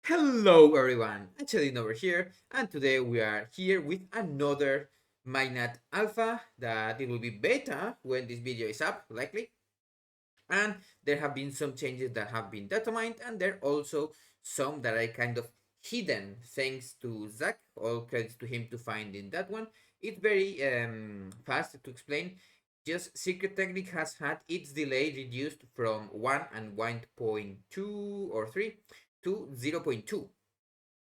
Hello everyone, Hachadino over here, and today we are here with another Mainnet Alpha that it will be beta when this video is up, likely. And there have been some changes that have been determined, and there are also some that are kind of hidden thanks to Zach. All credits to him to finding that one. It's very fast to explain. Just Secret Technique has had its delay reduced from 1 and 1.2 or 3 to 0.2.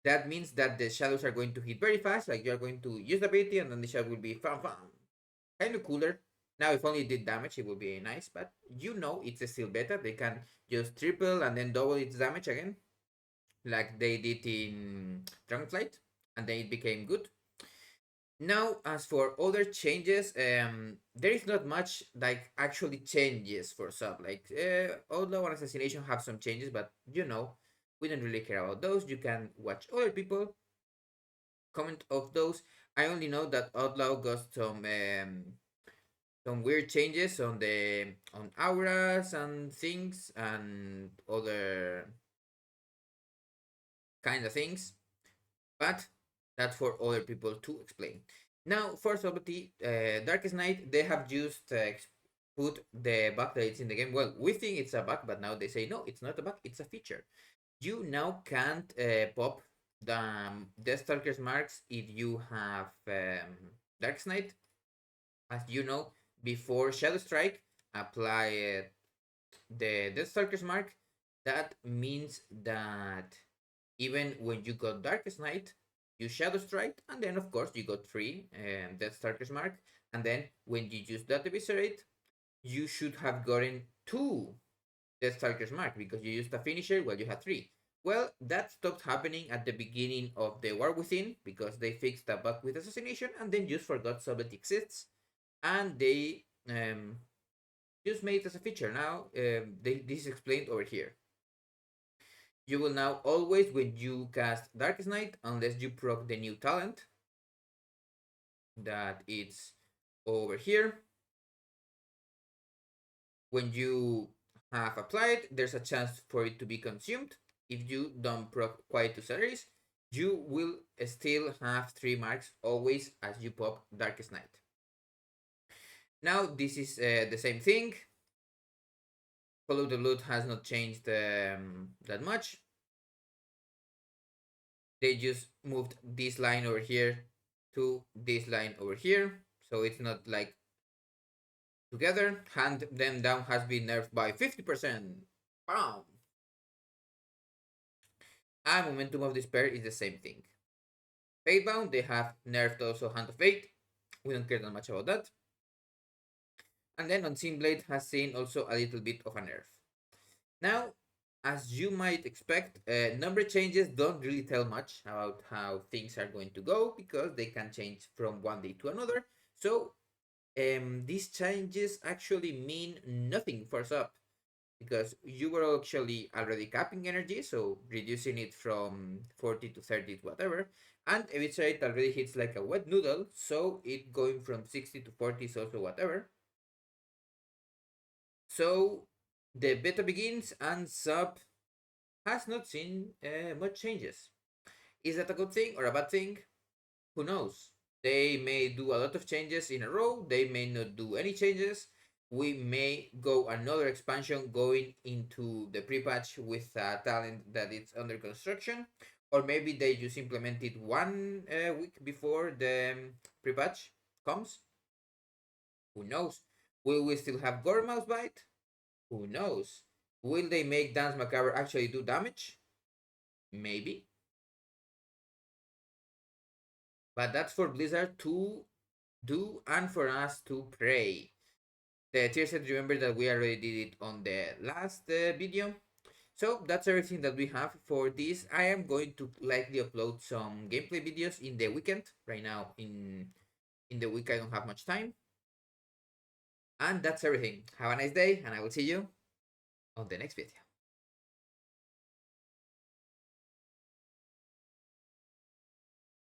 That means that the shadows are going to hit very fast, like you're going to use the ability and then the shadow will be kind of cooler. Now, if only it did damage, it would be nice, but you know it's still better. They can just triple and then double its damage again, like they did in Dragonflight, and then it became good. Now, as for other changes, there is not much like actually changes for sub. Like Outlaw and Assassination have some changes, but we don't really care about those. You can watch other people comment of those. I only know that Outlaw got some weird changes on the on auras and things and other kind of things, but that's for other people to explain. Now, for Sublety, Darkest Night, they have just put the bug that it's in the game. Well, we think it's a bug, but now they say no, it's not a bug, it's a feature. You now can't pop the Deathstalker's marks if you have Darkest Night. As you know, before Shadow Strike, apply the Deathstalker's mark. That means that even when you got Darkest Night, you Shadow Strike, and then of course you got 3 Deathstalker's mark. And then when you use that Eviscerate, you should have gotten 2 Deathstalker's mark because you used a finisher while you had 3. Well, that stopped happening at the beginning of the War Within because they fixed the bug with Assassination and then just forgot Sublety exists, and they just made it as a feature. Now, this is explained over here. You will now always, when you cast Darkest Night, unless you proc the new talent, that it's over here. When you have applied, there's a chance for it to be consumed. If you don't proc Quiet to Salaries, you will still have 3 marks always as you pop Darkest Night. Now, this is the same thing. Follow the Loot has not changed that much. They just moved this line over here to this line over here, so it's not like together. Hand them down has been nerfed by 50%. Bam! And Momentum of Despair is the same thing. Fatebound, they have nerfed also Hand of Fate. We don't care that much about that. And then Unseen Blade has seen also a little bit of a nerf. Now, as you might expect, number changes don't really tell much about how things are going to go because they can change from one day to another. So these changes actually mean nothing for sub because you were actually already capping energy, so reducing it from 40 to 30 to whatever. And Eviscerate already hits like a wet noodle, so it going from 60 to 40 is also whatever. So the beta begins and sub has not seen much changes. Is that a good thing or a bad thing? Who knows? They may do a lot of changes in a row, they may not do any changes. We may go another expansion going into the pre-patch with a talent that it's under construction, or maybe they just implemented 1 week before the pre-patch comes. Who knows? Will we still have Gore Mouse Bite? Who knows? Will they make Dance Macabre actually do damage? Maybe. But that's for Blizzard to do and for us to pray. The tier set, remember that we already did it on the last video. So that's everything that we have for this. I am going to likely upload some gameplay videos in the weekend. Right now, in the week, I don't have much time. And that's everything. Have a nice day, and I will see you on the next video.